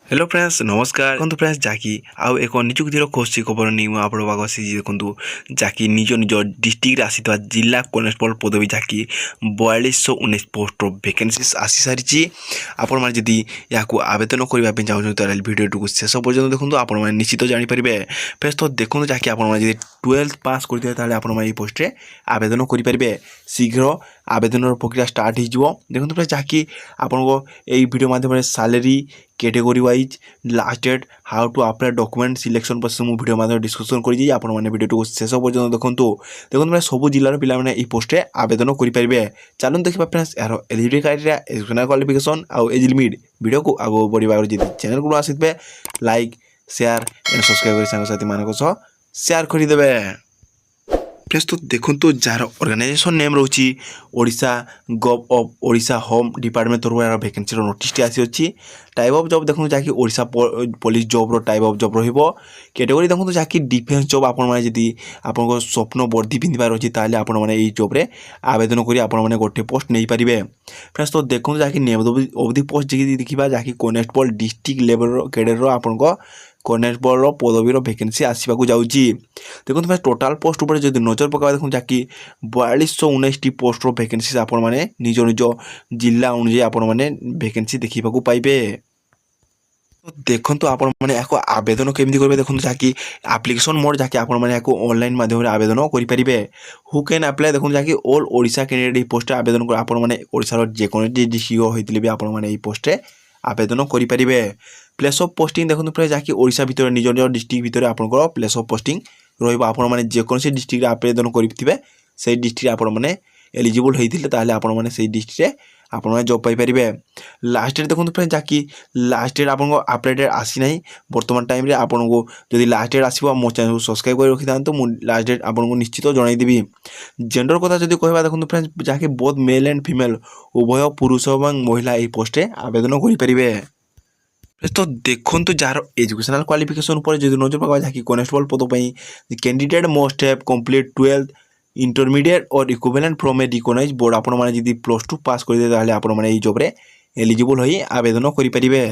Hello friends नमस्कार देखो friends जाकि आउ एक निजुक्तिर खुशी खबर नहीं मुझे आपण पाक आसी देखो जाकि निज निज डिस्ट्रिक्ट आसी जिला कनेस्टेबल पदवी जाकि 4219 पोस्ट वैकेंसीज आसी सारी आपण मैंने जदि या आवेदन करने चाहते भिडियो को शेष पर्यटन देखो आपण मैंने निश्चित जानीपारे फ्रेंड्स तो देखो जाकि आपण मैंने 12th पास करते आपण पोस्ट आवेदन करेंगे शीघ्र आवेदन प्रक्रिया स्टार्ट हो देखो फ्रेंड्स जाकि आपको यही वीडियो माध्यम salary category wise last date how to apply document selection process मुझे वीडियो माध्यम डिस्कसन करी आपने वीडियो शेष पर्यटन देखो मैं सब जिलार पे पोस्टे आवेदन करेंगे चलूँ देखा फ्रेंड्स यार एलिजिबिलिटी क्राइटेरिया एजुकेशनल क्वालिफिकेशन आउ एज लिमिट वीडियो को आगे बढ़ा जी चैनल को आसते लाइक शेयर एंड सब्सक्राइब कर सांगसाथी मान शेयर करदे फ्रेंड्स तो देखो जार ऑर्गेनाइजेशन नेम रोची Odisha gov of Odisha home department तरफ यार वैकेंसी नोटिस आसी अच्छी टाइप ऑफ जॉब देखो जहाँकि ओडिशा पुलिस जॉब रो टाइप ऑफ जॉब रहिबो कैटेगरी देखो जहाँकि डिफेन्स जॉब आपण माने जदी आपन स्वप्न वर्दी पिंधिबार अछि ताले आपण माने एई जॉब रे आवेदन करी आपण माने गोटे पोस्ट नै परिबे फ्रेंड्स तो देखो जहाँकि नेम अवधि पोस्ट जि देखिबा जहाँकि कनेस्टेबल डिस्ट्रिक्ट लेवल कैडर रो आपण को कनेस्टेबल पदवीर वैकेंसी आसवाक जाऊँगी देखो मैं टोटाल पोस्ट उपर जो नजर पका देखो जहाँकि 4219 पोस्ट वैकेंसी आपण मैंने निज निज जिला अनुजाई आपण मैंने वैकेंसी देखा पाइबे तो देखो आपण मैंने आवेदन केमती करेंगे देखो जहाँकि एप्लिकेशन मोड जहाँकि आपण मैंने ऑनलाइन माध्यम आवेदन करेंगे हु कैन अप्लाई देखो जहाँकि ऑल ओडिशा कैंडिडेट पोस्ट आवेदन कर आपण मैंने ओडिशार जेकोसी डिस्ट्रिक्ट होते भी आपण मैंने पोस्टे आवेदन करेंगे प्लेस ऑफ पोस्टिंग देखो फ्रेंड्स जहाँकि ओडिशा भितर निज निज डिस्ट्रिक्ट भितर आपंकर प्लेस ऑफ पोस्टिंग रहा मैंने जेकोसी डिस्ट्रिक्ट आवेदन करेंगे से डिस्ट्रिक्ट आपण मैंने एलिजिबल होते आपण मैंने से डिस्ट्रिक्ट आपण मैंने जॉब पाइपर लास्ट डेट देखो फ्रेंड्स जहाँकि लास्ट डेट आपको अप्लाई डेट आसी ना बर्तमान टाइम आपको जब लास्ट डेट आसो मो चैनल को सब्सक्राइब कर रखी था तो मुझे लास्ट डेट आपको निश्चित जनईदेवी जेंडर कथा जब कह देखो फ्रेंड्स जहाँकि बोथ मेल एंड फीमेल उभय पुरुष और महिला यही पोस्टे आवेदन करेंगे तो देखो जार एजुकेशनल क्वालिफिकेशन पर जो नजर पका जहाँकि कनेस्टेबल पद candidate must have complete 12th intermediate और equivalent from a recognised board आपण मैंने जब +2 पास करते आपण मैंने यही जॉब रे एलिजिबल हो आवेदन करेंगे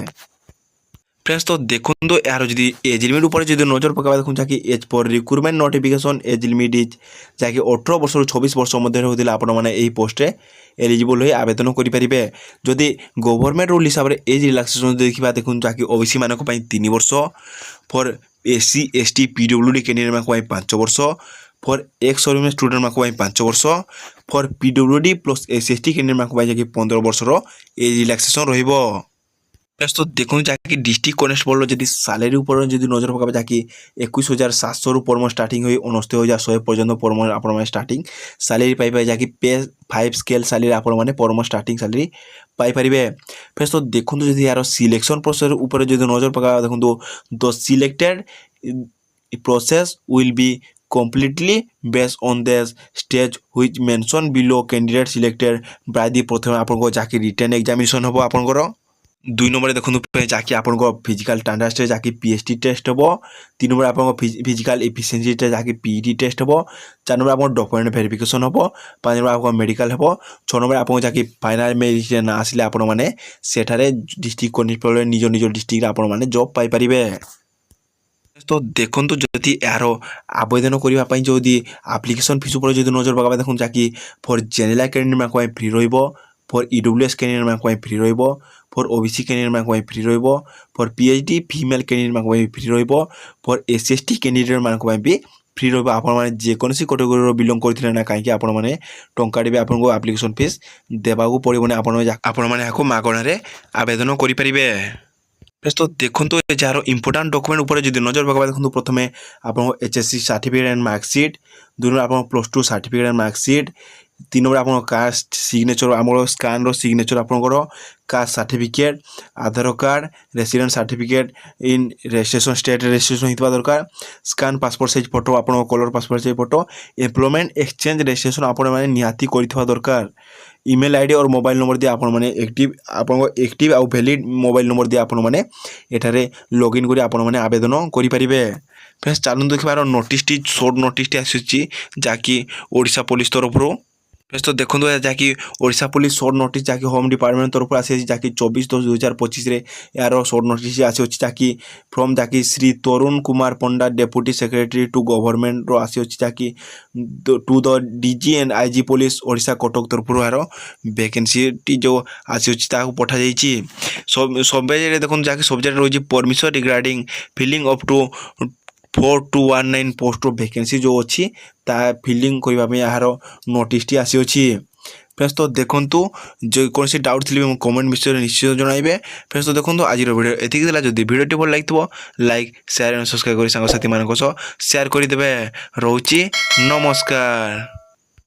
फ्रेंड्स तो देखो यार जी एज लिमिट ऊपर जो नजर पका देखो जहाँकि एज पर recruitment notification age limit is जहाँकि 18 वर्ष 26 वर्ष मध्य होता आपण मैंने यही पोस्टे एलिजिबल हो आवेदन करेंगे जदि गवर्नमेंट रूल हिसाब से एज रिलैक्सेशन देखा देखो जहाँकि ओबीसी मान 3 वर्ष for SC ST PWD candidate मान 5 वर्ष फॉर एक्स सर्विस स्टूडेंट मान 5 वर्ष for PWD plus SC candidate मान 15 वर्षर एज रिलैक्सेशन रहिबो तो देखो जहाँकि डिस्ट्रिक्ट कनेस्टेबल जब सैलरी ऊपर जो नजर पका जहाँकि 21,700 रु परम स्टार्टिंग हुई 69,100 पर्यटन परम आप स्टार्टिंग सैलरी पाइपर जहाँकि पे 5 स्केल सैलरी आपण मैंने परम स्टार्टिंग सैलरी पाइपर फेस तो देखो जब यार सिलेक्शन प्रोसेस ऊपर जो नजर पका देखो the selected process will be completely based on the stage which mentioned below candidate selected by the प्रथम आपन जहाँकि रिटन एग्जामिनेशन हम आपंकर 2 नंबर देखो जहाँकि आप फिजिकल स्टैंडर्ड टेस्ट जहाँकि पीएचटी टेस्ट हम 3 नंबर आप फिजिकल एफिशिएंसी टेस्ट जहाँकि पीईटी टेस्ट हम 4 नंबर आप डॉक्यूमेंट वेरिफिकेशन हम 5 नंबर आप मेडिकल हम 6 नंबर आप जहाँकि फाइनाल मेरिट ना आसिले आपण मैंने सेठारे डिस्ट्रिक्ट कनेस्टेबल निज निज डिस्ट्रिक्ट आपण मैंने जॉब पाइपर तो देखो जदि यार आवेदन करने जो एप्लिकेशन फीस ऊपर जो नजर पका देखो जहाँकि फॉर जेनेरल कैंडिडेट मान फ्री फॉर ईडब्ल्यूएस कैंडिडेट मान फ्री फॉर ओबीसी कैंडिडेट मान free for PhD female candidate मान फ्री फॉर एससी कैंडिडेट मान भी फ्री रहा जेकोसी कैटेगरी बिलोंग करते ना कहीं आपण मैंने टंका देवे आपको एप्लिकेशन फीस देवाक पड़ोना आपण मैंने मागणारे आवेदन करेंगे तो देखो जार इंपोर्टाट डॉक्यूमेंट ऊपर जो नजर पका देखो प्रथम आप HSC certificate and marksheet 2 number आप +2 सर्टिफिकेट एंड मार्कशीट 3 नंबर आप कास्ट सिग्नेचर आम स्कान सिग्नेचर आपंकर caste certificate Aadhaar card resident certificate in registration state registration होता दरकार स्कान पासपोर्ट साइज फोटो आप colour passport size photo employment exchange registration आप निहाती कर दरकार ईमेल आईडी और मोबाइल नंबर दिए आपण मैंने एक्टिव आउ वैलिड मोबाइल नंबर दिए आपण मैंने एठारे लॉगिन करी आपण मैंने आवेदन करेंगे फ्रेंड्स चलू देखिए नोटिस शॉर्ट नोटिस आसी जहाँकि ओडिशा पुलिस तरफ ଫ୍ରେଣ୍ଡସ୍ ତ ଦେଖନ୍ତୁ ଯାହାକି ଓଡ଼ିଶା ପୁଲିସ ସର୍ଟ ନୋଟିସ୍ ଯାହାକି ହୋମ୍ ଡିପାର୍ଟମେଣ୍ଟ ତରଫରୁ ଆସିଅଛି ଯାହାକି 24/10/2025ରେ ଏହାର ସର୍ଟ ନୋଟିସ୍ ଆସିଅଛି ଯାହାକି ଫ୍ରମ୍ ଯାହାକି Shri Tarun Kumar Panda deputy secretary to ଗଭର୍ଣ୍ଣମେଣ୍ଟର ଆସିଅଛି ଯାହାକି to the DG and IG police Odisha Cuttack ତରଫରୁ ଏହାର ଭ୍ୟାକେନ୍ସିଟି ଯେଉଁ ଆସିଅଛି ତାହାକୁ ପଠାଯାଇଛି। ସବଜେକ୍ଟରେ ଦେଖନ୍ତୁ ଯାହାକି ସବଜେକ୍ଟ ରହୁଛି permission regarding filling up to 4219 ପୋଷ୍ଟର ଭ୍ୟାକେନ୍ସି ଯେଉଁ ଅଛି ତାହା ଫିଲିଂ କରିବା ପାଇଁ ଏହାର ନୋଟିସ୍ଟି ଆସିଅଛି। ଫ୍ରେଣ୍ଡସ୍ ତ ଦେଖନ୍ତୁ ଯେକୌଣସି ଡାଉଟ୍ ଥିଲେ ମୁଁ କମେଣ୍ଟ ବିଷୟରେ ନିଶ୍ଚିତ ଜଣାଇବେ। ଫ୍ରେଣ୍ଡସ୍ ତ ଦେଖନ୍ତୁ ଆଜିର ଭିଡ଼ିଓ ଏତିକି ଥିଲା। ଯଦି ଭିଡ଼ିଓଟି ଭଲ ଲାଗିଥିବ ଲାଇକ୍ ସେୟାର ଏବଂ ସବସ୍କ୍ରାଇବ୍ କରି ସାଙ୍ଗସାଥିମାନଙ୍କ ସହ ସେୟାର କରିଦେବେ। ରହୁଛି ନମସ୍କାର।